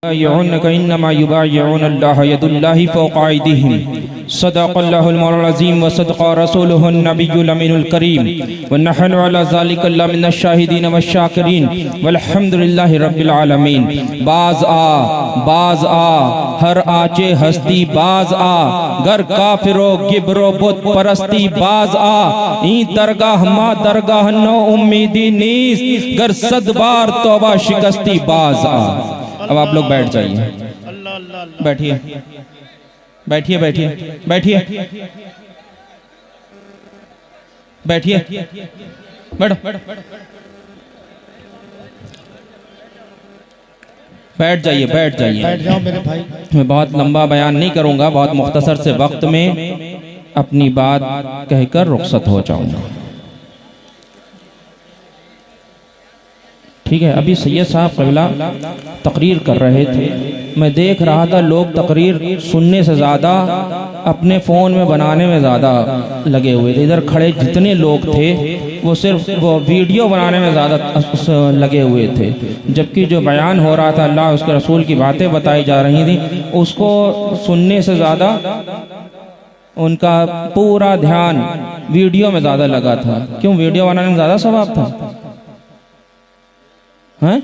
इन्नमा युबाय्यऊन अल्लाह यदुल्लाहि फौक़ा अयदीहिम सदक़ल्लाहुल मौलाना अज़ीम व सदक़ा रसूलुहुन नबियुल अमीनुल करीम व नहनु अला ज़ालिका मिनश शाहिदीन व शाकिरीन वल्हम्दुलिल्लाहि रब्बिल आलमीन। बाज़ आ हर आचे हस्ती बाज़ आ, गर काफिरो गिबरो बुत परस्ती बाज़ आ, ई दरगाह मा दरगाह नो उम्मीदी नीस, गर सद बार तौबा शिकस्ती बाज़ आ। अब आप लोग बैठ जाइए, बैठिए बैठिए बैठिए बैठिए बैठिए बैठो बैठ जाइए बैठ जाइए। बैठ जाओ मेरे भाई। मैं बहुत लंबा बयान नहीं करूंगा, बहुत मुख्तसर से वक्त में अपनी बात कहकर रुखसत हो जाऊंगा। ठीक है, अभी सैयद साहब क़िबला तकरीर कर रहे थे, मैं देख रहा था लोग तकरीर सुनने से ज़्यादा अपने फ़ोन में बनाने में ज़्यादा लगे हुए थे। इधर खड़े जितने लोग थे वो सिर्फ वो वीडियो बनाने में ज़्यादा लगे हुए थे, जबकि जो बयान हो रहा था अल्लाह उसके रसूल की बातें बताई जा रही थी, उसको सुनने से ज़्यादा उनका पूरा ध्यान वीडियो में ज़्यादा लगा था। क्यों? वीडियो बनाने में ज़्यादा सवाब था। हैं?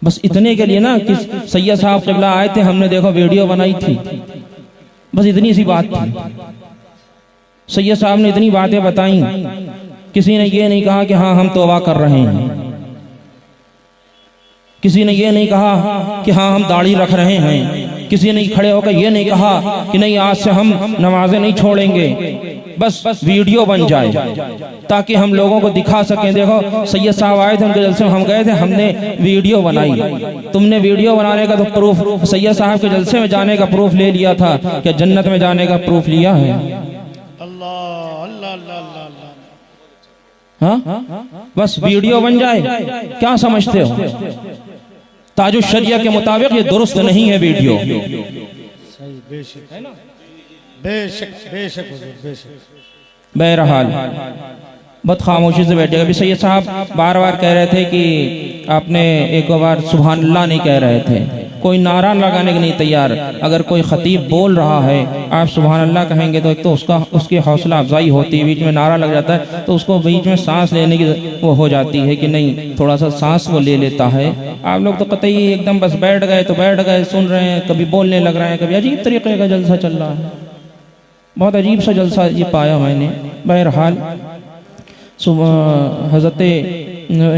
बस इतने के लिए ना कि सैयद साहब क़िबला आए थे, हमने देखो वीडियो बनाई थी, बस इतनी सी बात थी। सैयद साहब ने इतनी बातें बताई, किसी ने ये नहीं कहा कि हाँ हम तौबा कर रहे हैं, किसी ने ये नहीं कहा कि हाँ हम दाढ़ी रख रहे हैं, किसी ने खड़े होकर ये नहीं कहा कि नहीं आज से हम नमाजें नहीं छोड़ेंगे। बस वीडियो बन जाए ताकि हम लोगों को दिखा सकें, देखो सैयद साहब आए थे उनके जलसे में हम गए थे, हमने वीडियो बनाई। तुमने वीडियो बनाने का तो प्रूफ, सैयद साहब के जलसे में जाने का प्रूफ ले लिया था, क्या जन्नत में जाने का प्रूफ लिया है? अल्लाह अल्लाह अल्लाह। हाँ, बस वीडियो बन जाए, क्या समझते हो? ताजुश शरिया के मुताबिक ये दुरुस्त नहीं है वीडियो। बेशक बेशक बेशक। बहरहाल बहुत खामोशी से बैठेगा। अभी सैयद साहब बार बार कह रहे थे कि आपने एक बार सुभान अल्लाह नहीं कह रहे थे, कोई नारा लगाने के नहीं तैयार। अगर कोई खतीब बोल रहा है आप सुभान अल्लाह कहेंगे तो एक तो उसकी हौसला अफजाई होती है, बीच में नारा लग जाता है तो उसको बीच में सांस लेने की वो हो जाती है कि नहीं थोड़ा सा सांस वो ले लेता है। आप लोग तो कतई एकदम बस बैठ गए तो बैठ गए, सुन रहे हैं, कभी बोलने लग रहे हैं, कभी अजीब तरीके का जलसा चल रहा है, बहुत अजीब सा जलसा ये पाया मैंने। बहरहाल हज़रत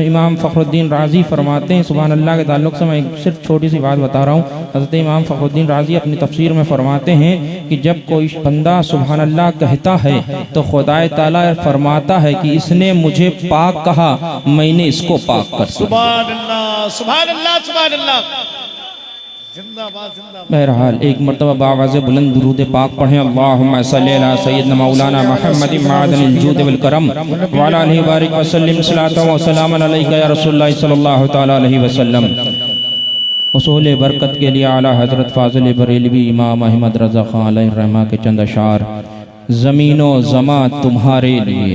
इमाम फ़खरुद्दीन राज़ी फरमाते हैं, सुभान अल्लाह के ताल्लुक़ से मैं सिर्फ छोटी सी बात बता रहा हूँ। हज़रत इमाम फ़खरुद्दीन राज़ी अपनी तफसीर में फरमाते हैं कि जब कोई बंदा सुभान अल्लाह कहता है तो खुदा ताला फरमाता है कि इसने मुझे पाक कहा, मैंने इसको पाक कर दिया। सुभान अल्लाह सुभान अल्लाह सुभान अल्लाह। बहरहाल एक मरतबा बावाज़े बुलंद दुरूद पाक पढ़ें। अल्लाहुम्मा सल्ली अला सय्यदना मौलाना मुहम्मद मादनिल जूद वल करम व अला आलिहि बारिक व सल्लिम सलातो व सलामन अलैका या रसूलुल्लाह सल्लल्लाहु तआला अलैहि वसल्लम। उसूल बरकत के लिए आला हज़रत फाज़िल बरेलवी इमाम अहमद रज़ा ख़ान अलैहि रहमा के चंद अशार। ज़मीनो ज़मा तुम्हारे लिए,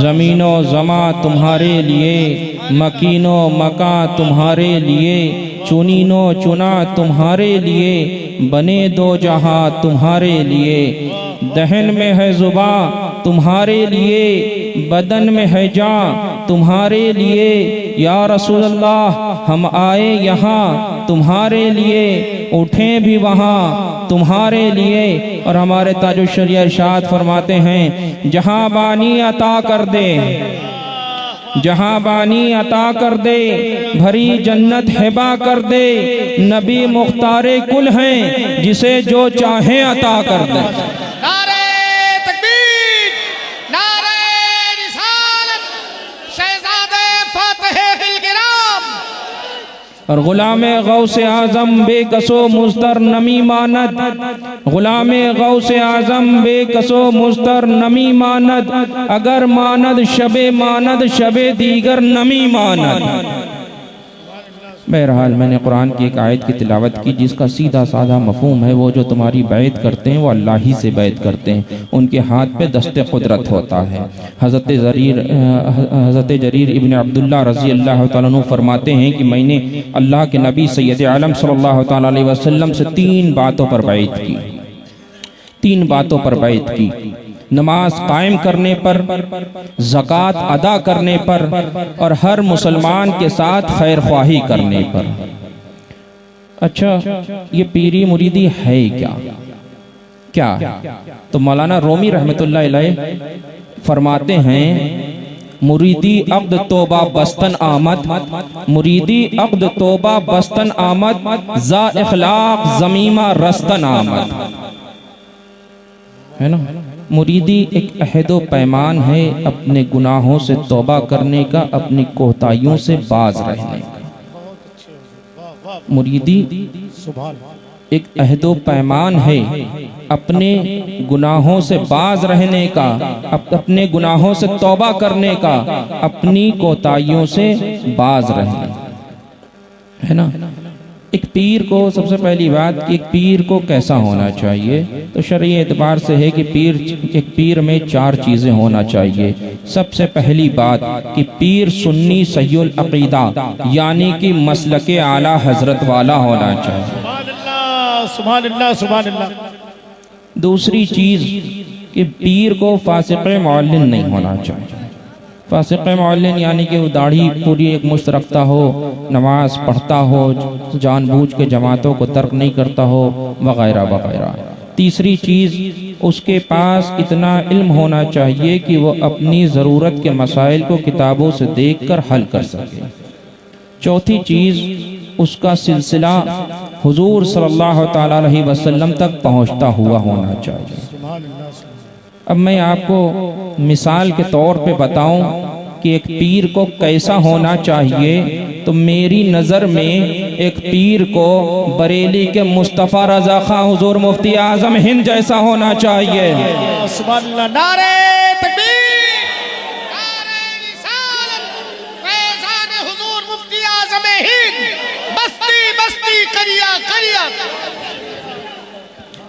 ज़मीनो ज़मा तुम्हारे लिए, मकीनो मका तुम्हारे लिए, चुनीनो चुना तुम्हारे लिए, बने दो जहां तुम्हारे लिए, दहन में है जुबां तुम्हारे लिए, बदन में है जान तुम्हारे लिए। या रसूल अल्लाह हम आए यहाँ तुम्हारे लिए, उठें भी वहाँ तुम्हारे लिए। और हमारे ताजुश शरिया इरशाद फरमाते हैं, जहाँ बानी अता कर दे, जहाँ बानी अता कर दे, भरी जन्नत हिबा कर दे, नबी मुख्तारे कुल हैं, जिसे जो चाहे अता कर दे। नारे तकबीर, नारे रिसालत, शहजादे फातिह किराम। और गुलामे गौसे आजम बेकसो मुस्तर नमी मानद, गुलामे गौसे आजम बेकसो मुस्तर नमी मानद, अगर मानद शबे दीगर नमी मानद। बहरहाल मैंने कुरान की एक आयत की तिलावत की जिसका सीधा साधा मफहूम है, वो जो तुम्हारी बैत करते हैं वो अल्लाह ही से बैत करते हैं, उनके हाथ पे दस्ते कुदरत होता है। हज़रत जरीर इब्न अब्दुल्ला रज़ी अल्लाह तआला अन्हु फरमाते हैं कि मैंने अल्लाह के नबी सैयद आलम सल्लल्लाहु तआला अलैहि वसल्लम से 3 बातों पर बैत की, 3 बातों पर बैत की। नमाज कायम करने पर, ज़कात अदा करने पर और हर मुसलमान के साथ खैर ख्वाही करने पर। अच्छा, ये पीरी मुरीदी है क्या? तो मौलाना रूमी रहमतुल्लाह अलैह फरमाते हैं, मुरीदी अब्द तोबा बस्तन आमद, मुरीदी अब्द तोबा बस्तन आमद, जा इखलाक ज़मीमा रस्तन आमद, है ना। मुरीदी एक अहदो पैमान है अपने गुनाहों से तौबा करने का, अपनी कोताहियों से बाज रहने का। मुरीदी एक अहदो पैमान है अपने गुनाहों से बाज रहने का, अपने गुनाहों से तौबा करने का, अपनी कोताहियों से बाज रहने का, है ना। एक पीर को सबसे पहली बात कि एक पीर को कैसा होना चाहिए, तो शरई एतबार से है कि एक पीर में 4 चीज़ें होना चाहिए। सबसे पहली बात कि पीर सुन्नी सहीहुल अक़ीदा यानी कि मसलके आला हजरत वाला होना चाहिए। सुभान अल्लाह, सुभान अल्लाह। दूसरी चीज़ कि पीर को फासिक़े मुअल्लिन नहीं होना चाहिए। फासिक़े मुअल्लिन यानी कि वो दाढ़ी पूरी एक मुश्त रखता हो, नमाज पढ़ता हो, जानबूझ के जमातों को तर्क नहीं करता हो, वगैरह वगैरह। तीसरी चीज़, उसके पास इतना इल्म होना चाहिए कि वो अपनी ज़रूरत के मसाइल को किताबों से देखकर हल कर सके। चौथी चीज़, उसका सिलसिला हुजूर सल्लल्लाहु तआला अलैहि वसल्लम तक पहुँचता हुआ होना चाहिए। अब मैं आपको मिसाल के तौर पे बताऊं कि एक पीर को कैसा होना चाहिए, तो मेरी नज़र में एक पीर को बरेली के मुस्तफ़ा रज़ा खां हुजूर मुफ्ती आज़म हिंद जैसा होना चाहिए। सुभान अल्लाह, नारे तकबीर, नारे रिसालत, फैज़ान हुजूर मुफ्ती आज़म हिंद, बस्ती बस्ती करिया करिया।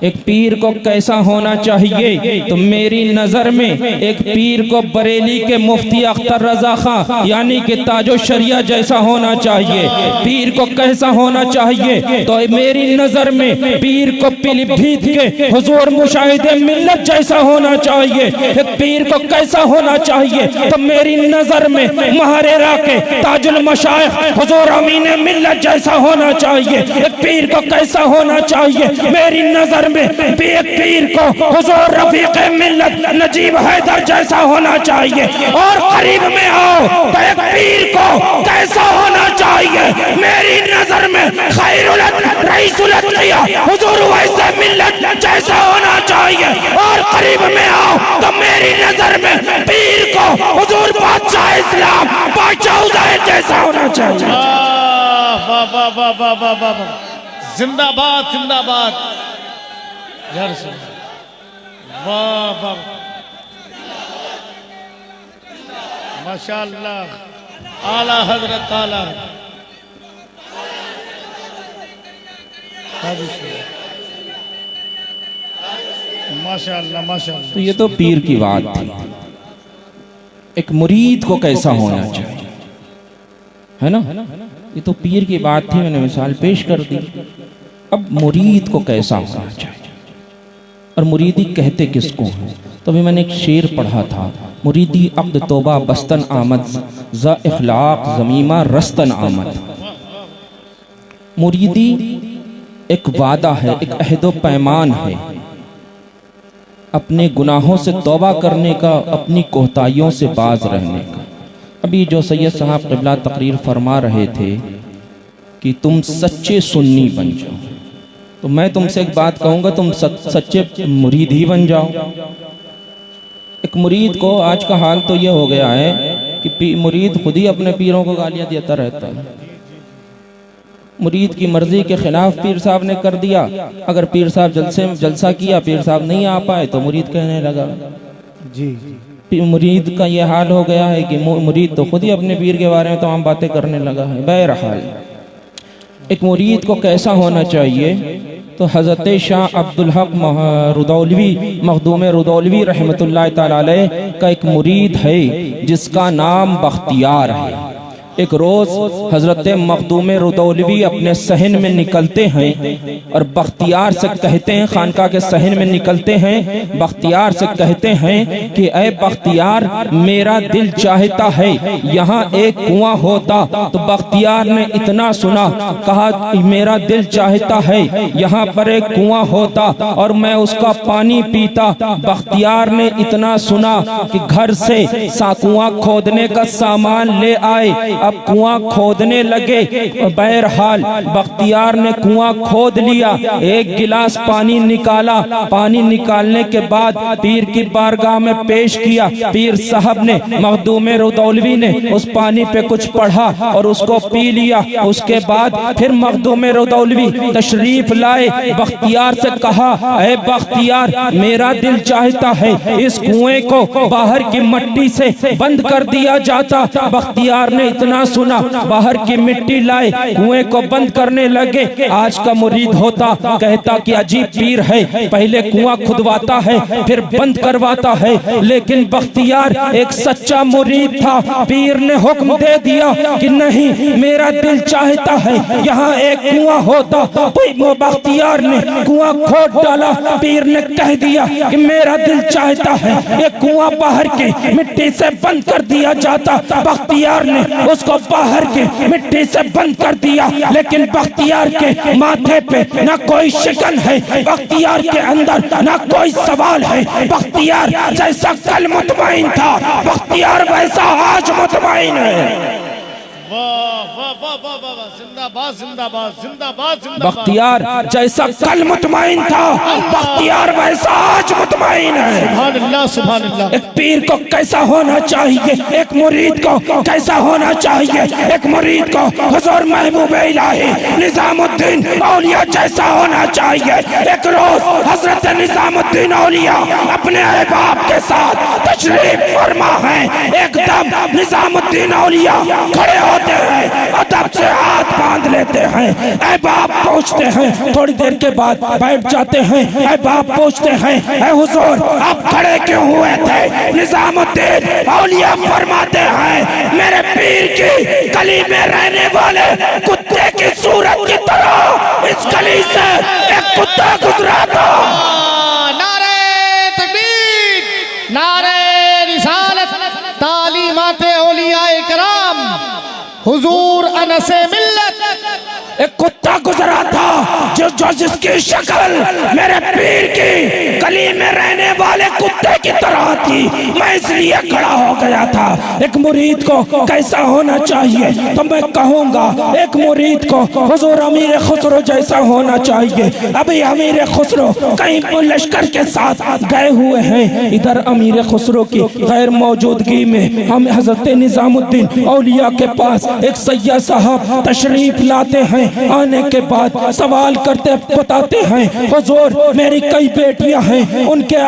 एक पीर को कैसा होना चाहिए, तो मेरी नज़र में एक पीर को बरेली के मुफ्ती अख्तर रज़ा खां यानी कि ताजो शरिया जैसा होना चाहिए। पीर को कैसा होना चाहिए, तो मेरी नज़र में पीर को पीलीभीत के हुजूर मुशाहिदे मिल्लत जैसा होना चाहिए। एक पीर को कैसा होना चाहिए, तो मेरी नज़र में महरेरा के ताजुल मशाइख हुजूर अमीन मिल्लत जैसा होना चाहिए। एक पीर को कैसा होना चाहिए, मेरी नज़र एक पीर को हुजूर रफीक मिल्लत नजीब हैदर जैसा होना चाहिए। और करीब में आओ तो एक पीर को कैसा होना चाहिए, मेरी नजर में खैरुल रईसुल अत्किया हुजूर वैसे मिल्लत जैसा होना चाहिए। और करीब में आओ तो मेरी नजर में पीर को हुजूर बादशाह इस्लाम बादशाह उज़ैर जैसा होना चाहिए। वाह वाह वाह वाह वाह वाह, जिंदाबाद जिंदाबाद, वाह वाह, माशाअल्लाह, आला हजरत आला। माशाअल्लाह माशाअल्लाह। तो ये तो पीर की बात थी। एक मुरीद को कैसा होना चाहिए, है ना, ये तो पीर की बात थी, मैंने मिसाल पेश कर दी। अब मुरीद को कैसा होना चाहिए और मुरीदी कहते किसको हैं, तो अभी मैंने एक शेर पढ़ा था, मुरीदी अब्द तोबा बस्तन आमद, ज़ा इखलाक ज़मीमा रस्तन आमद। मुरीदी एक वादा है, एक अहदो पैमान है, अपने गुनाहों से तौबा करने का, अपनी कोताहियों से बाज रहने का। अभी जो सैयद साहब क़िबला तकरीर फरमा रहे थे कि तुम सच्चे सुन्नी बन जाओ, तो मैं तुमसे एक बात कहूँगा, तुम सच्चे मुरीद ही बन जाओ। एक मुरीद को आज का हाल तो ये हो गया है कि मुरीद खुद ही अपने पीरों को गालियाँ देता रहता है। मुरीद की मर्जी के खिलाफ पीर साहब ने कर दिया, अगर पीर साहब जलसा किया, पीर साहब नहीं आ पाए तो मुरीद कहने लगा जी। मुरीद का ये हाल हो गया है कि मुरीद तो खुद ही अपने पीर के बारे में तमाम बातें करने लगा है। बहरहाल एक मुरीद को कैसा होना चाहिए? तो हज़रत शाह अब्दुल हक रुदौलवी मखदूम रुदौलवी रहमतुल्लाह ताला अलैह का एक मुरीद है जिसका नाम बख्तियार है। एक रोज हजरत मखदूम रुदौलवी अपने सहन में निकलते हैं और बख्तियार से कहते हैं, खानका के सहन में निकलते हैं, बख्तियार से कहते हैं कि ऐ बख्तियार, मेरा दिल चाहता है यहाँ एक कुआं होता। तो बख्तियार ने इतना सुना, कहा मेरा दिल चाहता है यहाँ पर एक कुआं होता और मैं उसका पानी पीता। बख्तियार ने इतना सुना कि घर से कुआं खोदने का सामान ले आए। अब कुआं खोदने लगे। बहरहाल बख्तियार ने कुआं खोद लिया, एक गिलास पानी निकाला। पानी निकालने के बाद पीर की बारगाह में पेश किया। पीर साहब ने, मखदूम रुदौलवी ने उस पानी पे कुछ पढ़ा और उसको पी लिया। उसके बाद फिर मखदूम रुदौलवी तशरीफ लाए। बख्तियार से कहा, ऐ बख्तियार, मेरा दिल चाहता है इस कुएं को बाहर की मिट्टी से बंद कर दिया जाता। बख्तियार ने इतना सुना, बाहर की मिट्टी लाए, कुएं को बंद करने लगे। आज का मुरीद होता, कहता कि अजीब पीर है, पहले कुआं खुदवाता है फिर बंद करवाता है। लेकिन बख्तियार एक सच्चा मुरीद था। पीर ने हुक्म दे दिया कि नहीं, मेरा दिल चाहता है यहाँ एक कुआं होता। तो बख्तियार ने कुआं खोद डाला। पीर ने कह दिया कि मेरा दिल चाहता है एक कुआं बाहर की मिट्टी से बंद कर दिया जाता। बख्तियार ने उसको बाहर की मिट्टी से बंद कर दिया। लेकिन बख्तियार के माथे पे ना कोई शिकन है, बख्तियार के अंदर ना कोई सवाल है। बख्तियार जैसा कल मुतमईन था, बख्तियार वैसा आज मुतमईन है। जिंदाबाद जिंदाबाद जिंदाबाद जिंदाबाद। बख्तियार जैसा कल मुतमईन था, बख्तियार वैसा आज मुतमईन है। सुभान अल्लाह सुभान अल्लाह। एक पीर को कैसा होना चाहिए, एक मुरीद को कैसा होना चाहिए? एक मुरीद को हुजूर महबूब इलाही निजामुद्दीन औलिया जैसा होना चाहिए। एक रोज हजरत निजामुद्दीन औलिया अपने अहबाब के साथ तशरीफ फरमा है। एकदम निजामुद्दीन औलिया खड़े होते हैं, अदब से हाथ बांध लेते हैं। अहबाब पूछते हैं, थोड़ी देर के बाद बैठ जाते हैं। अहबाब पूछते हैं, ऐ हुजूर, आप खड़े क्यों हुए थे? निजामुद्दीन औलिया फरमाते हैं, मेरे पीर की गली में रहने वाले कुत्ते की सूरत की तरह इस गली से एक कुत्ता गुजरा था। नारे तकबीर, नारे रिसालत, तालीमाते औलियाए कराम, हुजूर अनसे मिल्लत। एक कुत्ता गुजरा था जो जिसकी शक्ल मेरे पीर की गली में रहने वाले कुत्ते की तरह थी। मैं इसलिए खड़ा हो गया था। एक मुरीद को कैसा होना चाहिए? तो मैं कहूँगा एक मुरीद को हुजूर अमीर खुसरो जैसा होना चाहिए। अभी अमीर खुसरो कहीं लश्कर के साथ गए हुए हैं। इधर अमीर खुसरो की गैर मौजूदगी में हम हजरत निजामुद्दीन औलिया के पास एक सैयद साहब तशरीफ लाते हैं। आने के बाद सवाल करते बताते हैं, हुजूर मेरी कई बेटियां हैं, उनका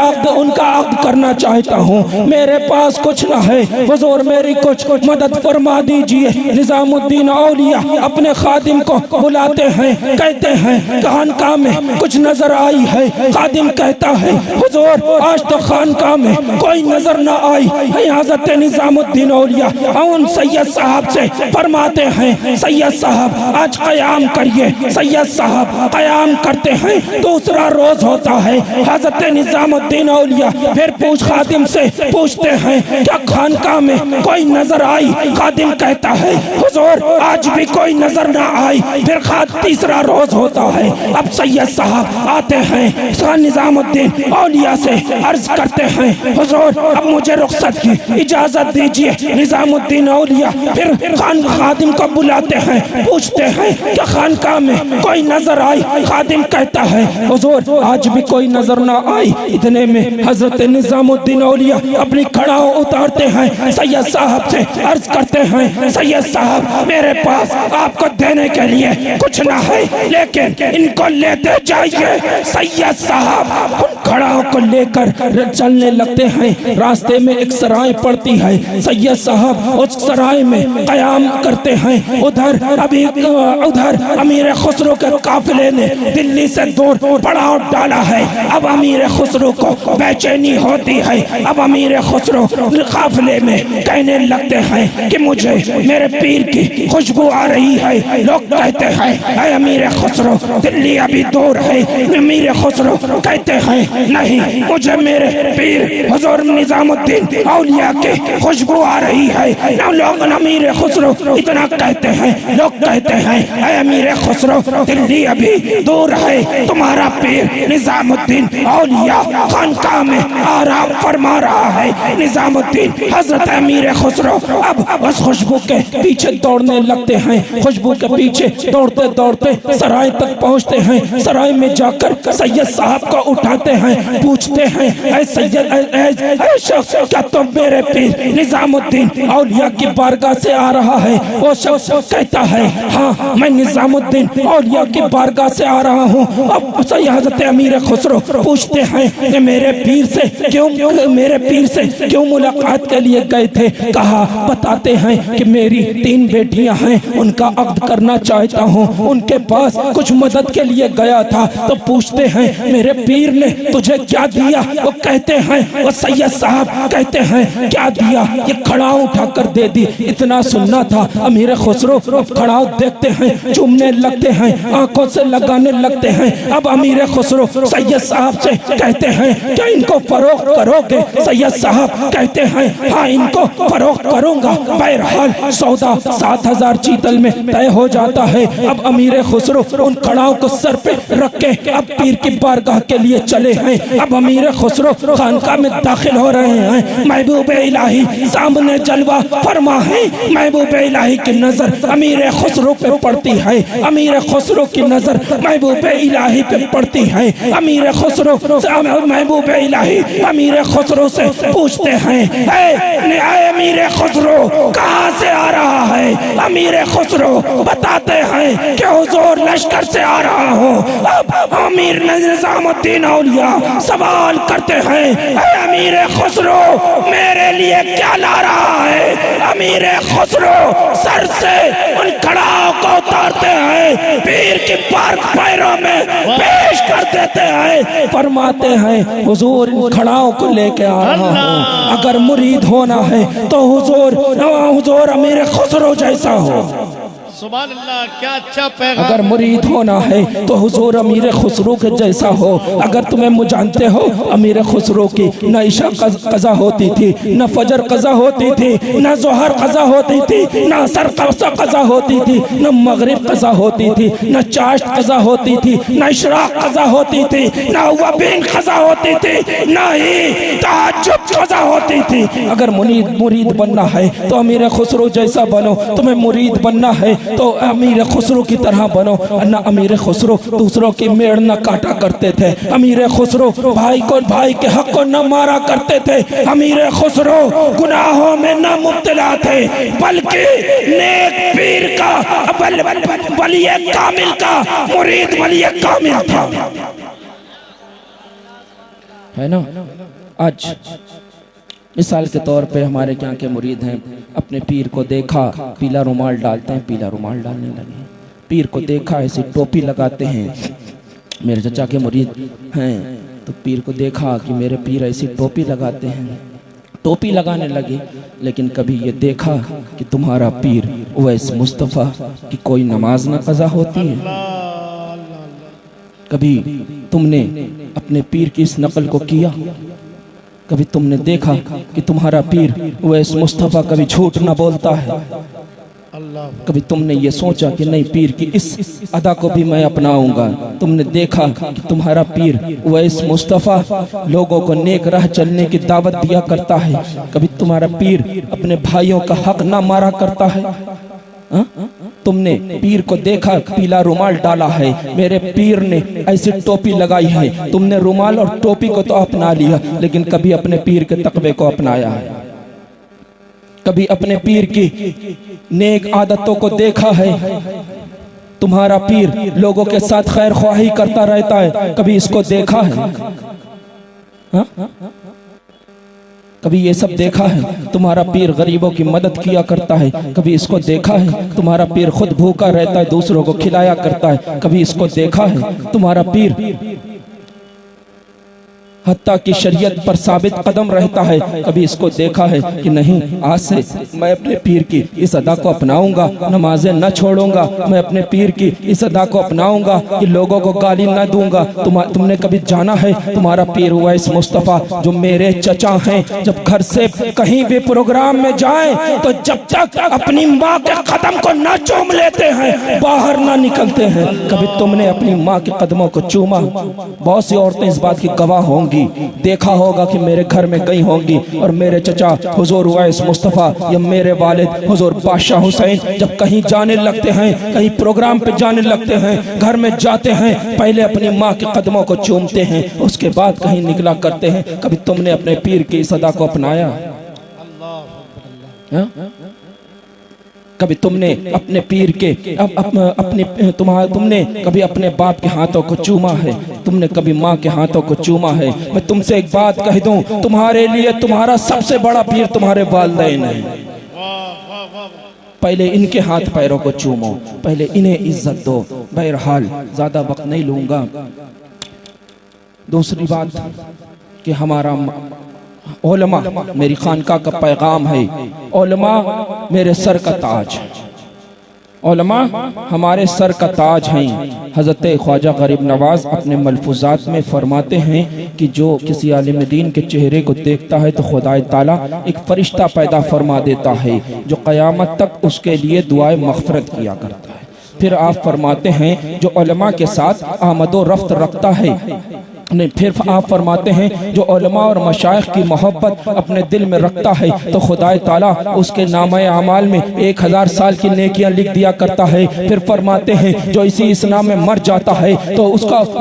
अक़्द करना चाहता हूँ, मेरे पास कुछ न है, हुजूर मेरी कुछ मदद फरमा दीजिए। निजामुद्दीन औलिया अपने खादिम को बुलाते हैं, कहते हैं खानकाह में कुछ नजर आई है। खादिम कहता है, हुजूर आज तो खानकाह में कोई नजर न आई। हजरत निजामुद्दीन औलिया उन सैयद साहब से फरमाते हैं, सैयद साहब आज कयाम करिए। सैयद साहब कयाम करते हैं। दूसरा रोज होता है। हजरत निजामुद्दीन औलिया फिर खादिम से पूछते हैं, क्या खानकाह में कोई नजर आई? खादिम कहता है, हुजूर आज भी कोई नजर ना आई। फिर तीसरा रोज होता है। अब सैयद साहब आते हैं, निजामुद्दीन औलिया से अर्ज करते हैं, हुजूर अब मुझे रुखसत की इजाजत दीजिए। निजामुद्दीन औलिया फिर खादिम को बुलाते हैं, पूछते हैं क्या खानकाह में कोई नजर आई? खादिम कहता है, हुजूर आज भी कोई नजर ना आई। इतने में हजरत हजरत निजामुद्दीन औलिया अपनी खड़ाओं उतारते हैं, सैयद साहब से अर्ज करते हैं, सैयद साहब मेरे पास आपको देने के लिए कुछ ना है, लेकिन इनको लेते जाइए। सैयद साहब उन खड़ाओं को लेकर चलने लगते हैं। रास्ते में एक सराय पड़ती है, सैयद साहब उस सराय में कयाम करते हैं। उधर अमीर खुसरो के काफिले ने दिल्ली से दूर पड़ाव डाला है। अब अमीर खुसरो को बेचैनी होती है। अब अमीर खुसरो काफिले में कहने लगते हैं कि मुझे मेरे पीर की खुशबू आ रही है। लोग कहते हैं अमीर खुसरो दिल्ली अभी दूर है। अमीर खुसरो कहते हैं नहीं, मुझे मेरे पीर हुजूर निजामुद्दीन औलिया की खुशबू आ रही है। लोग अमीर खुसरो इतना कहते हैं, लोग कहते हैं अमीर खुसरो दिल्ली अभी दूर है, तुम्हारा पीर निजामुद्दीन औलिया खानकाह में आराम फरमा रहा है। निजामुद्दीन हजरत अमीर खुसरो अब उस खुशबू के पीछे दौड़ने लगते हैं। खुशबू के पीछे दौड़ते दौड़ते सराय तक पहुंचते हैं। सराय में जाकर सैयद साहब को उठाते हैं, पूछते हैं ऐ सैयद ऐ शख्स क्या तुम मेरे पीर निजामुद्दीन औलिया की बारगाह से आ रहा है? वो शख्स कहता है हाँ मैं निजामुद्दीन औलिया की बारगाह से आ रहा हूँ। अब सैयद हजरत अमीर खुसरो पूछते हैं कि मेरे पीर से क्यों मुलाकात के लिए गए थे? कहा बताते हैं कि मेरी 3 बेटियां हैं, उनका अक़्द करना चाहता हूँ, उनके पास कुछ मदद के लिए गया था। तो पूछते हैं मेरे पीर ने तुझे क्या दिया? वो कहते हैं, वो सैयद साहब कहते हैं क्या दिया? ये खड़ाऊ उठाकर दे दी। इतना सुनना था। अमीर खुसरो खड़ाऊ देखते हैं, चूमने लगते हैं, आंखों से लगाने लगते हैं। अब अमीर खुसरो सैयद साहब से कहते हैं क्या इनको फरोख्त करोगे? सैयद साहब कहते हैं हाँ इनको फरोख्त करूंगा। बहरहाल सौदा 7000 चीतल में तय हो जाता है। अब अमीर खुसरो उन खड़ाओं को सर पे रख के अब पीर की बारगाह के लिए चले हैं। अब अमीर खुसरो खानकाह में दाखिल हो रहे हैं। महबूब इलाही सामने जलवा फरमा है। महबूब इलाही की नजर अमीर खुसरो पे पड़ती है। अमीर खुसरो की नजर महबूब इलाही पे पड़ती है। अमीर खुसरो महबूब इलाही अमीर खुसरो से पूछते हैं अमीर खुसरो कहाँ से आ रहा है? अमीर खुसरो बताते हैं कि हुजूर लश्कर से आ रहा हूँ। अब अमीर निजामुद्दीन औलिया सवाल करते हैं अमीर खुसरो मेरे लिए क्या ला रहा है? अमीर खुसरो सर से उन खड़ाओं को उतारते हैं, पीर की पैरों में पेश कर देते हैं, फरमाते हैं हुजूर इन खड़ाओं को लेके आ रहा हूँ। अगर मुरीद होना है तो हुजूर अमीर खुसरो जैसा हो। सुभान अल्लाह, क्या अच्छा पैगाम। अगर मुरीद होना है तो हुजूर अमीर खुसरो के जैसा हो। अगर तुम्हें जानते हो अमीर खुसरो की न इशा कज़ा होती थी, न फजर कज़ा होती थी, न ज़ोहर कज़ा होती थी, न असर कज़ा होती थी, न मगरिब कज़ा होती थी, न चाश्त कज़ा होती थी, न इशराक कज़ा होती थी, न वबीन कज़ा होती थी, न ही तहज्जुद कज़ा होती थी। अगर मुरीद बनना है तो अमीर खुसरो जैसा बनो। तुम्हें मुरीद बनना है तो अमीर खुसरो की तरह बनो। ना अमीर खुसरो दूसरों की मेड़ न काटा करते थे। अमीर खुसरो भाई के हक को न मारा करते थे। अमीर खुसरो गुनाहों में न मुब्तला थे, बल्कि नेक पीर का वलिय कामिल का मुरीद वलिय कामिल था। है ना? आज मिसाल के तौर पे हमारे यहाँ के मुरीद हैं, अपने पीर को देखा पीला रुमाल डालते हैं, पीला रुमाल डालने लगे। पीर को देखा ऐसी टोपी लगाते हैं। मेरे चचा के मुरीद हैं तो पीर को देखा कि मेरे पीर ऐसी टोपी लगाते हैं, टोपी लगाने लगे। लेकिन कभी ये देखा कि तुम्हारा पीर उवैस मुस्तफ़ा की कोई नमाज न कज़ा होती है? कभी तुमने अपने पीर की इस नकल को किया? कभी तुमने देखा कि तुम्हारा पीर उवैस मुस्तफ़ा कभी झूठ ना बोलता है? कभी तुमने ये सोचा कि नहीं पीर की इस अदा को भी मैं अपनाऊंगा? तुमने देखा कि तुम्हारा पीर उवैस मुस्तफ़ा लोगों को नेक राह चलने की दावत दिया करता है? कभी तुम्हारा पीर अपने भाइयों का हक ना मारा करता है? तुमने पीर को देखा पीला रुमाल डाला है, मेरे पीर ने ऐसी टोपी लगाई है। तुमने रुमाल और टोपी को तो अपना लिया, लेकिन कभी अपने पीर के तकवे को अपनाया है? कभी अपने पीर की नेक आदतों को देखा है? तुम्हारा पीर लोगों के साथ खैर ख्वाही करता रहता है, कभी इसको देखा है? हा? कभी ये सब देखा है? तुम्हारा पीर गरीबों की मदद किया करता है, कभी इसको देखा है? तुम्हारा पीर खुद भूखा रहता है, दूसरों को खिलाया करता है, कभी इसको देखा है? तुम्हारा पीर हत्ता की शरीयत पर साबित कदम रहता है, कभी इसको देखा है कि नहीं आज से मैं अपने पीर की इस अदा को अपनाऊंगा, नमाजें न छोड़ूंगा, मैं अपने पीर की इस अदा को अपनाऊंगा कि लोगों को गाली न दूंगा। तुमने कभी जाना है तुम्हारा पीर उवैस मुस्तफ़ा जो मेरे चचा हैं, जब घर से कहीं भी प्रोग्राम में जाए तो जब तक अपनी माँ के कदम को न चूम लेते हैं बाहर न निकलते हैं। कभी तुमने अपनी माँ के कदमों को चूमा? बहुत सी औरतें इस बात की गवाह होंगी, देखा होगा कि मेरे घर में गई होंगी और मेरे चचा हुजूर उवैस मुस्तफ़ा या मेरे वालिद हुजूर बादशाह हुसैन जब कहीं जाने लगते हैं, कहीं प्रोग्राम पे जाने लगते हैं, घर में जाते हैं, पहले अपनी माँ के कदमों को चूमते हैं, उसके बाद कहीं निकला करते हैं। कभी तुमने अपने पीर की सदा को अपनाया? कभी तुमने अपने पीर के तुमने कभी अपने बाप के हाथों को चूमा है? तुमने कभी माँ के हाथों को चूमा है? मैं तुमसे एक बात कह दूं, तुम्हारे लिए तुम्हारा सबसे बड़ा पीर तुम्हारे वालिदैन है। पहले इनके हाथ पैरों को चूमो, पहले इन्हें इज्जत दो। बहरहाल ज्यादा वक्त नहीं लूंगा। दूसरी बात कि हमारा उलमा मेरी खानका का पैगाम है, उलमा मेरे सर का ताज, उलमा हमारे सर का ताज हैं। हज़रत ख्वाजा गरीब नवाज अपने मलफूजात में फरमाते हैं कि जो किसी आलिम दीन के चेहरे को देखता है तो खुदा ताला एक फरिश्ता पैदा फरमा देता है जो क़यामत तक उसके लिए दुआए मग़फ़िरत किया करता है। फिर आप फरमाते हैं जो उलमा के साथ आमदो रफ्त रखता है, नहीं फिर आप फरमाते हैं जो उलमा और मशाइख की मोहब्बत अपने दिल में रखता है तो खुदा ताला उसके नामे अमाल में 1000 साल की नेकियां लिख दिया करता है। फिर फरमाते हैं जो इसी इस्लाम में मर जाता है तो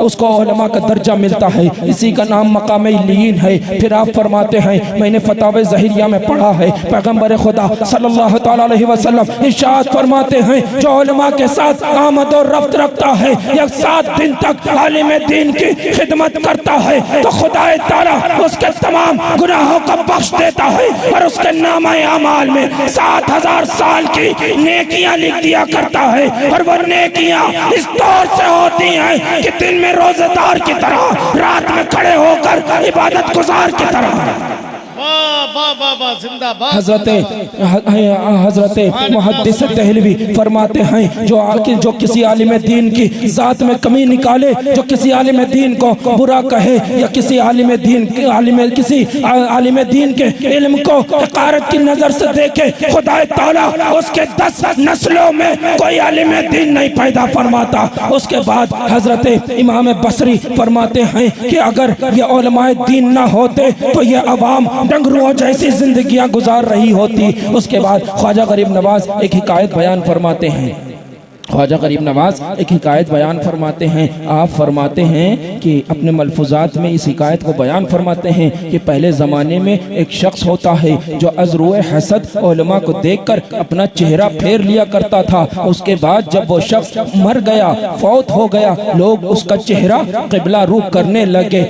उसको उलमा का दर्जा मिलता है, इसी का नाम मकाम इल्लियीन है। फिर आप फरमाते हैं मैंने फतावे ज़हिरिया में पढ़ा है, पैगम्बर खुदा सल्लल्लाहु तआला अलैहि वसल्लम इरशाद फरमाते हैं जो उलमा के साथ आमद और रफ्त रखता है या 7 दिन तक आलिम दीन की खिदमत करता है तो खुदाए ताला उसके तमाम गुनाहों को बख्श देता है और उसके नामे अमाल में 7000 साल की नेकियां लिख दिया करता है। और वो नेकियां इस तौर से होती हैं कि दिन में रोजेदार की तरह, रात में खड़े होकर इबादत गुजार की तरह। हजरत मुहद्दिस दहलवी फरमाते हैं जो किसी आलिम दीन की जात में कमी निकाले, जो किसी आलिम दीन को बुरा कहे या किसी आलिम दीन के इल्म को हक़ारत की नजर से देखे, खुदा ताला उसके 10 नस्लों में कोई आलिम दीन नहीं पैदा फरमाता। उसके बाद हजरत इमाम बसरी फरमाते हैं कि अगर ये उलमाए दीन ना होते तो ये अवाम डंगरुओं जैसी जिंदगियां गुजार रही होती। उसके बाद ख्वाजा गरीब नवाज एक हिकायत बयान फरमाते हैं, ख्वाजा गरीब नवाज एक हिकायत बयान फरमाते हैं। आप फरमाते हैं कि अपने मलफूजात में इस हिकायत को बयान फरमाते हैं कि पहले ज़माने में एक शख्स होता है जो अज़रुए हसद उलमा को देखकर अपना चेहरा फेर लिया करता था। उसके बाद जब वो शख्स मर गया, फौत हो गया, लोग उसका चेहरा क़िबला रू करने लगे।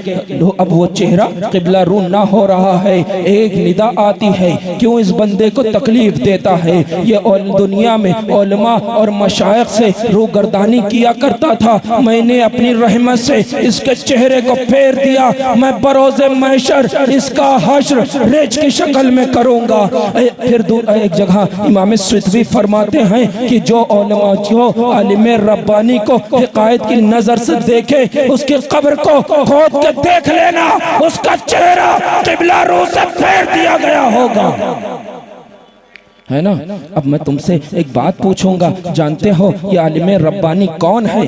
अब वो चेहरा क़िबला रू ना हो रहा है, एक निदा आती है क्यों इस बंदे को तकलीफ देता है। ये दुनिया में उलमा और मशाइख से रूगर्दानी किया करता था, मैंने अपनी रहमत से इसके चेहरे को फेर दिया, मैं बरोज़े महशर इसका हश्र रेज की शक्ल में करूंगा। फिर एक जगह इमाम सिद्दी फरमाते हैं कि जो उलमा जो आलिम रब्बानी को हिकायत की नजर से देखे उसकी कब्र को खोद के देख लेना, उसका चेहरा क़िबला रू से फेर दिया गया होगा, है ना। अब मैं तुमसे एक बात पूछूंगा, जानते हो ये आलिम रब्बानी कौन है?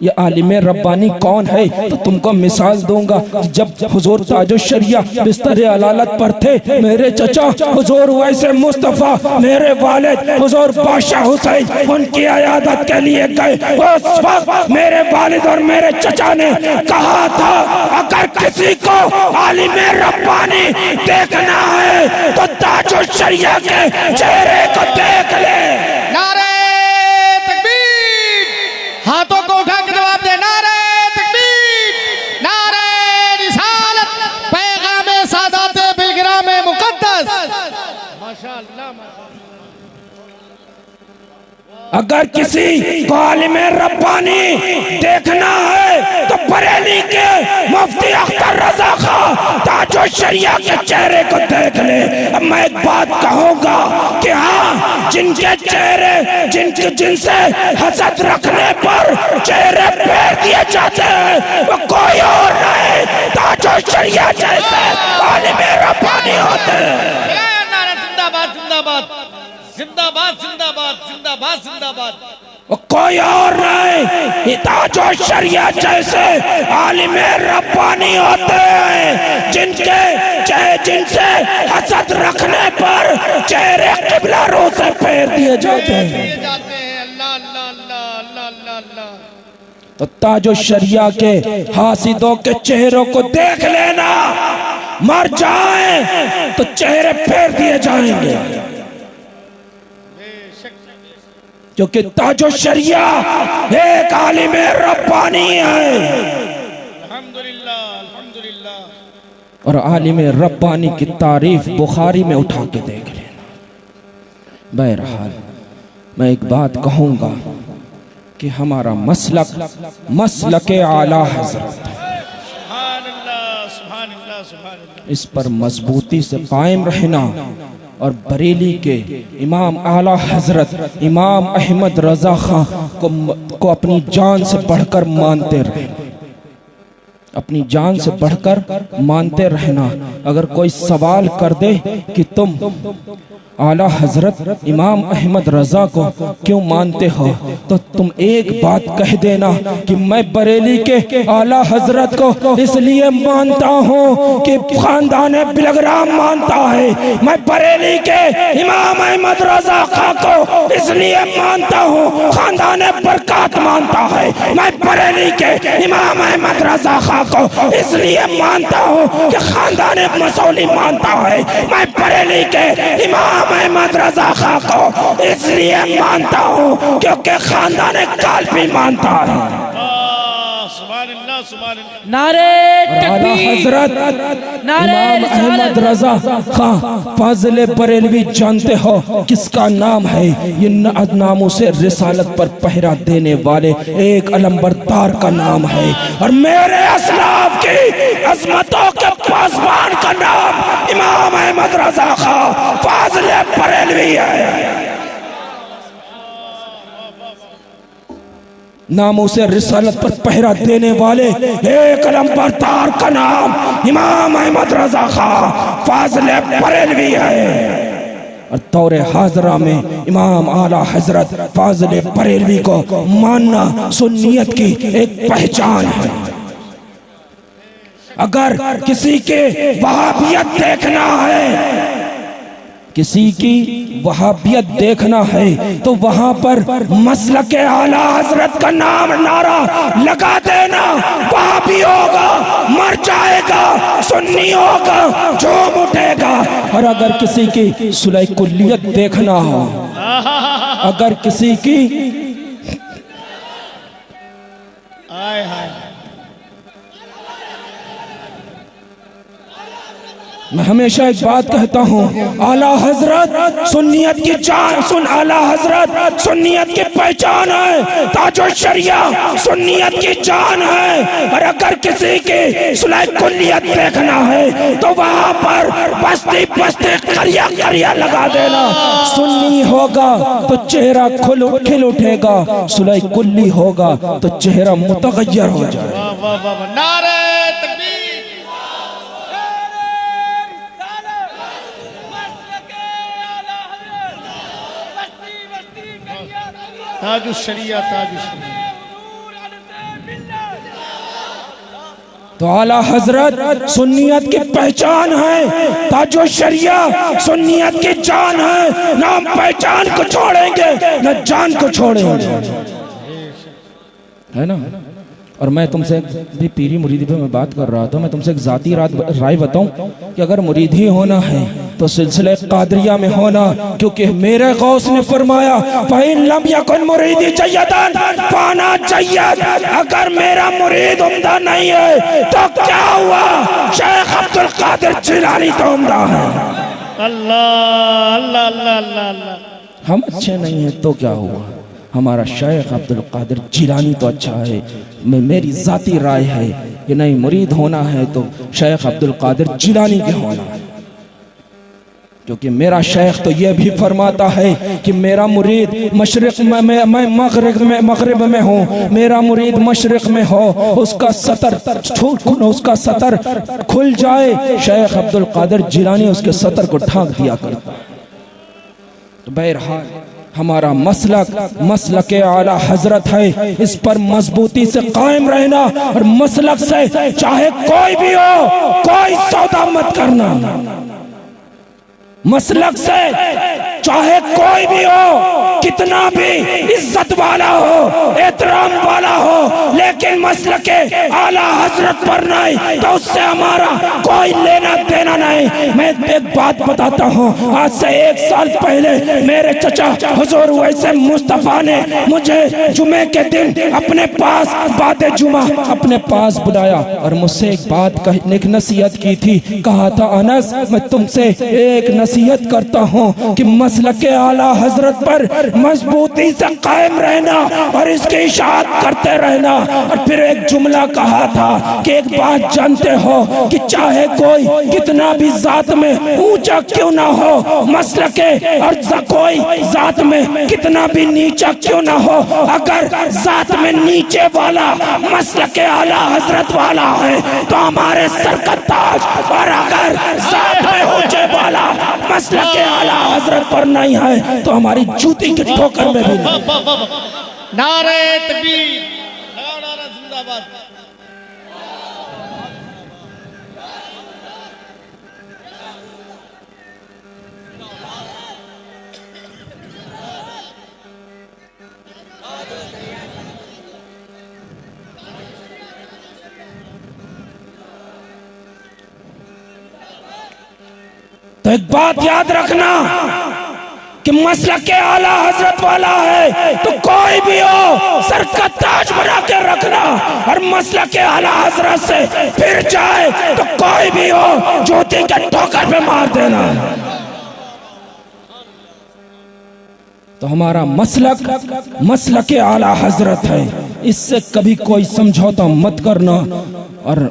ये आलिम रब्बानी कौन है? तो तुमको मिसाल दूंगा। जब हुजूर ताजो शरिया बिस्तर अलालत पर थे, मेरे चचा हुजूर वैसे मुस्तफ़ा, मेरे वालिद हुजूर बादशाह हुसैन उनकी अयादत के लिए गए। उस वक्त मेरे वालिद और मेरे चचा ने कहा था, अगर किसी को आलिम रब्बानी देखना है तो ताजो शरिया के चेहरे को देख ले। नारे तकबीर, हाथों को उठा के जवाब दे। नारे तकबीर, नारे रिसालत, पैगाम सादात बिलगिराम मुकद्दस। माशाअल्लाह। अगर किसी को आलिम रब्बानी देखना है तो बरेली के मुफ्ती अख्तर रजा खां ताजो शरिया के चेहरे को देख ले। अब मैं एक बात कहूँगा कि हाँ, जिनके चेहरे जिनसे हसद रखने पर चेहरे फेर दिए जाते हैं, वो कोई और नहीं, ताजो शरिया जैसे आलिम रब्बानी होते हैं। नारे जिंदाबाद जिंदाबाद जिंदाबाद जिंदाबाद जिंदाबाद जिंदाबाद। वो कोई और नहीं, ताजो शरिया जैसे आलिम रब्बानी होते हैं, जिनसे हसद रखने पर चेहरे किबला रो से फेर दिए जाते हैं। अल्लाह अल्लाह अल्लाह अल्लाह अल्लाह अल्लाह। तो ताजो शरिया के हासिदों के चेहरों को देख लेना, मर जाए तो चेहरे फेर दिए जाएंगे, क्योंकि ताजो शरिया एक आलिम रब्बानी है। अल्हम्दुलिल्लाह अल्हम्दुलिल्लाह। और आलिम रब्बानी की तारीफ बुखारी में उठा के देख लेना। बहरहाल मैं एक बात कहूँगा कि हमारा मसलक आला हजरत, इस पर मजबूती से कायम रहना और बरेली के इमाम आला हजरत इमाम अहमद रजा खां को अपनी जान से बढ़कर मानते रहे, अपनी जान से बढ़कर मानते रहना। अगर कोई सवाल कर दे कि तुम आला हजरत इमाम अहमद रजा को क्यों मानते हो, तो तुम एक बात कह देना कि मैं बरेली के आला हजरत को इसलिए मानता हूँ कि खानदान बिलग्राम मानता है, मैं बरेली के इमाम अहमद रजा खां को इसलिए मानता हूँ खानदान बरकत मानता है, मैं बरेली के इमाम अहमद रजा खां को इसलिए मानता हूँ कि खानदान मसौली मानता है, मैं बरेली के इमाम अहमद रजा खां को इसलिए मानता हूँ क्योंकि खानदान कालपी मानता है। नारे हजरत इमाम अहमद रजा खां फाजिल बरेलवी जानते हो किसका नाम है? ये नामों से रिसालत पर पहरा देने वाले एक अलंबरदार का नाम है, और मेरे असलाफ की अजमतों के पासबान का नाम इमाम अहमद रजा खां फाजिल बरेलवी है। नामों से रिसालत पर पहरा देने वाले एक अलंबरदार का नाम इमाम अहमद रजा खां फाजिल बरेलवी है। और तौरे हाजरा में इमाम आला हजरत फाजिल बरेलवी को मानना सुन्नियत की एक पहचान है। अगर किसी के वहाबियत देखना है, किसी की वहाबियत देखना है तो वहां पर मसलक आला हजरत का नाम नारा लगा देना, वहाबी होगा, मर जाएगा, सुन्नी होगा, झूम उठेगा। और अगर किसी की सुलह कुल्लियत देखना हो, अगर किसी की मैं हमेशा एक बात कहता हूँ, आला हजरत सुन्नियत की जान, आला हजरत सुन्नियत की पहचान है, ताजो शरिया सुन्नियत की जान है। और अगर किसी की सुलह कुल्लियत देखना है तो वहाँ पर बस्ती बस्ती करिया करिया लगा देना, सुन्नी होगा तो चेहरा खिल उठेगा, सुलह कुल्ली होगा तो चेहरा मुतगय्यर हो जाए। नारे ताजुश शरिया ताजुश शरिया। तो आला हजरत सुन्नियत की पहचान है, ताजो शरिया सुन्नियत की जान है। ना हम पहचान को छोड़ेंगे ना जान को छोड़ेंगे, है ना। और मैं तुमसे भी पीरी मुरीदी पे मैं बात कर रहा था, मैं तुमसे एक जाती राय बताऊं कि अगर मुरीदी होना है तो सिलसिले कादरिया में होना, क्योंकि मेरे गौस ने फरमाया फ़इन लम यकुन मुरीदी जय्यदन फाना जय्यद, अगर मेरा मुरीद उम्दा नहीं है तो क्या हुआ, शेख अब्दुल कादिर जिलानी तो उम्दा है। अल्लाह अल्लाह अल्लाह अल्लाह अल्लाह। हम अच्छे नहीं हैं तो क्या हुआ, हमारा शेख अब्दुल कादिर जिलानी तो अच्छा है। मेरी जाती राय है कि नहीं, मुरीद होना है तो शेख अब्दुल कादिर जिलानी के होना है, क्योंकि मेरा शेख तो यह भी फरमाता है कि मेरा मुरीद मशरिक में, मैं मगरिब में हूँ, मेरा मुरीद मशरिक में हो, उसका सतर खुल जाए, शेख अब्दुल कादिर जिलानी उसके सतर को ढांक दिया करता। तो बहरहाल हमारा मसलक आला हजरत है, इस पर मजबूती से कायम रहना, और मसलक से चाहे कोई भी हो कोई सौदा मत करना। मसलक से चाहे कोई भी हो, कितना भी इज्जत वाला हो, एहतराम वाला हो, लेकिन मसलक के आला हजरत पर नहीं तो उससे हमारा कोई लेना देना नहीं। मैं एक बात बताता हूँ, आज से 1 साल पहले मेरे चचा हुजूर वैसे मुस्तफा ने मुझे जुमे के दिन अपने पास बात जुमा अपने पास बुलाया और मुझसे एक बात एक नसीहत की थी। कहा था अनस, मैं तुमसे एक नसीहत करता हूँ कि मसलक के आला हजरत पर मजबूती से कायम रहना और इसकी इशाअत करते रहना। और फिर एक जुमला कहा था कि एक बात जानते हो कि चाहे कोई कितना भी जात में ऊंचा क्यों ना हो, मसलक के और कोई जात में कितना भी नीचा क्यों ना हो, अगर जात में नीचे वाला मसलक के आला हजरत वाला है तो हमारे सर का ताज, और अगर जात में ऊंचे वाला मसलक के आला हजरत पर नहीं है तो हमारी जूती के ठोकर में भी नहीं। नारे तकबीर, नारा जिंदाबाद। तो एक बात याद रखना कि मसलक के आला हजरत वाला है तो कोई भी हो सर का ताज बना के रखना, और मसलक के आला हजरत से फिर जाए तो कोई भी हो ज्योति के ठोकर पे मार देना। तो हमारा मसलक के आला हजरत है, इससे कभी कोई समझौता मत करना। और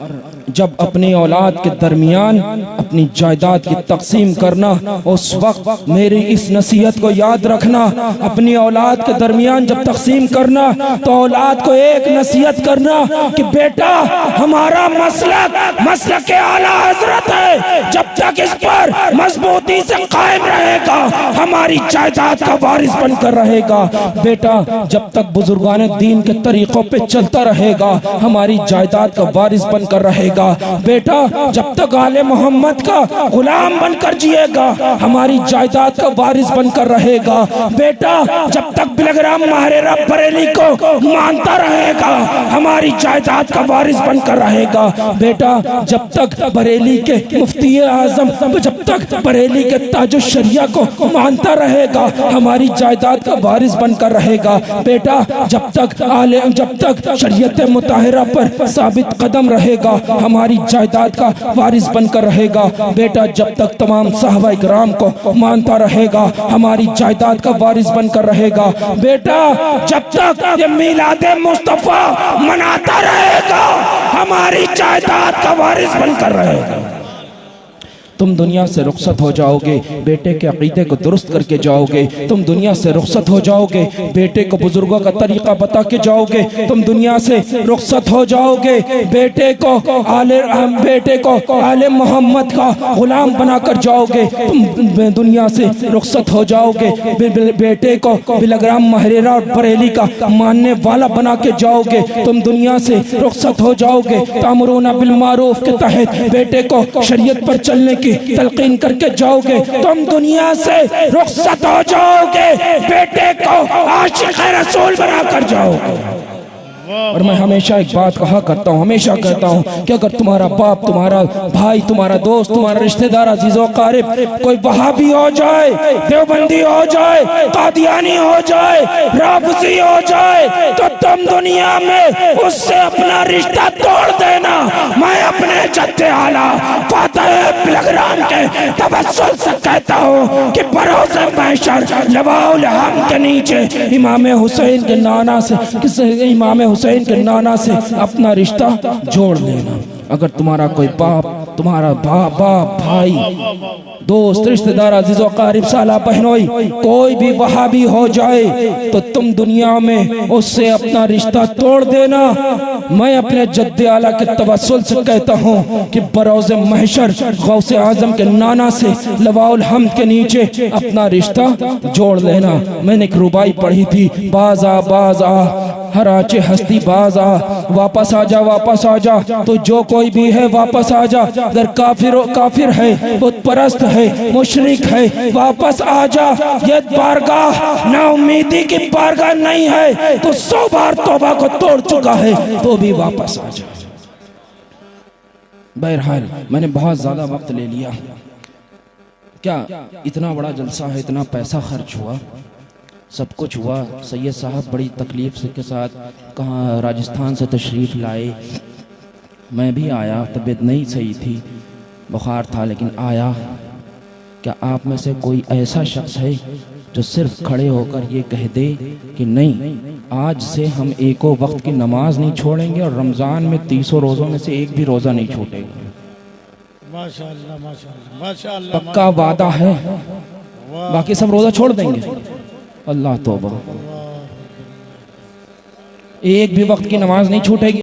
जब अपनी औलाद के दरमियान अपनी जायदाद की तकसीम करना, उस वक्त मेरी इस नसीहत को याद रखना। अपनी औलाद के दरमियान जब तकसीम करना तो औलाद को एक नसीहत करना कि बेटा हमारा मसलक के आला हजरत है, जब तक इस पर मजबूती से कायम रहेगा हमारी जायदाद का वारिस बनकर रहेगा। बेटा जब तक बुजुर्गान दीन के तरीकों पे चलता रहेगा हमारी जायदाद का वारिस बनकर रहेगा। बेटा जब तक आले मोहम्मद का गुलाम बनकर जिएगा हमारी जायदाद का वारिस बनकर रहेगा। बेटा जब तक बिलग्राम महरेरा बरेली को मानता रहेगा हमारी जायदाद का वारिस बनकर रहेगा। बेटा जब तक बरेली के मुफ्ती आजम, जब तक बरेली के ताजो शरिया को मानता रहेगा हमारी जायदाद का वारिस बनकर रहेगा। बेटा जब तक शरीयत मुताहिरा पर साबित कदम रहेगा हमारी जायदाद का वारिस बनकर रहेगा। बेटा जब तक तमाम सहाबा इकराम को मानता रहेगा हमारी जायदाद का वारिस बनकर रहेगा। बेटा जब तक ये मिलादे मुस्तफा मनाता रहेगा हमारी जायदाद का वारिस बनकर रहेगा। तुम दुनिया से रुखसत हो जाओगे, बेटे के अकीदे को दुरुस्त करके जाओगे। तुम दुनिया से रुखसत हो जाओगे, बेटे को बुजुर्गों का तरीका बता के जाओगे। तुम दुनिया से रुखसत हो जाओगे, बेटे को आले मोहम्मद का गुलाम बनाकर जाओगे। तुम दुनिया से रुखसत हो जाओगे, बेटे को बिलग्राम महरेरा और बरेली का मानने वाला बना के जाओगे। तुम दुनिया से रुखसत हो जाओगे, तामुरूना बिल मारूफ के तहत बेटे को शरीयत पर चलने की तलकीन करके जाओगे। तुम दुनिया से रुखसत हो जाओगे, बेटे को आशिक़ रसूल बनाकर जाओगे। और मैं हमेशा एक बात कहा करता हूँ, हमेशा कहता हूँ कि अगर तुम्हारा बाप, तुम्हारा भाई, तुम्हारा दोस्त, तुम्हारा रिश्तेदार, अजीज़ो क़ारिब कोई वहाबी हो जाए, देवबंदी हो जाए, कादियानी हो जाए, राफ़ज़ी हो जाए, तो तुम दुनिया में उससे अपना रिश्ता तोड़ देना। मैं अपने जद्दे आला फ़ातिह बिलग्राम के तवस्सुल से कहता हूँ कि बरोज़े महशर लवाउल हम्द के नीचे इमाम हुसैन के नाना से हुसैन के नाना से अपना रिश्ता जोड़ लेना। अगर तुम्हारा कोई बाप, तुम्हारा बाप, भाई, दोस्त, रिश्तेदार, अजीज़ो क़ारिब, साला बहनोई कोई भी वहाबी हो जाए तो तुम दुनिया में उससे अपना रिश्ता तोड़ देना। मैं अपने जद्दे आला के तवस्सुल से कहता हूँ कि बरोज़े महशर गौसे आज़म के नाना से लवाउल हम्द के नीचे अपना रिश्ता जोड़ लेना। मैंने एक रुबाई पढ़ी थी, बाज़ा हर आचे हस्ती बाज आ, वापस आ जा, वापस आ जा। तो जो कोई भी है वापस आ जा। अगर काफिर है, बुत परस्त है, मुशरिक है, वापस आ जा। ये बारगाह ना उम्मीदी की बारगाह नहीं है, तो 100 बार तौबा को तोड़ चुका है, तो भी वापस आ जा। बहरहाल मैंने बहुत ज्यादा वक्त ले लिया। क्या इतना बड़ा जलसा है, इतना पैसा खर्च हुआ, सब कुछ हुआ। सैयद साहब बड़ी तकलीफ से के साथ कहाँ राजस्थान से तशरीफ़ लाए। मैं भी आया, तबीयत नहीं सही थी, बुखार था, लेकिन आया। क्या आप में से कोई ऐसा शख्स है जो सिर्फ खड़े होकर ये कह दे कि नहीं, आज से हम एको वक्त की नमाज नहीं छोड़ेंगे और रमज़ान में 300 रोज़ों में से एक भी रोज़ा नहीं छूटेगा? माशाअल्लाह, माशाअल्लाह, माशाअल्लाह। पक्का वादा है, बाकी सब रोज़ा छोड़ देंगे। अल्लाह तौबा, एक भी वक्त की नमाज नहीं छूटेगी।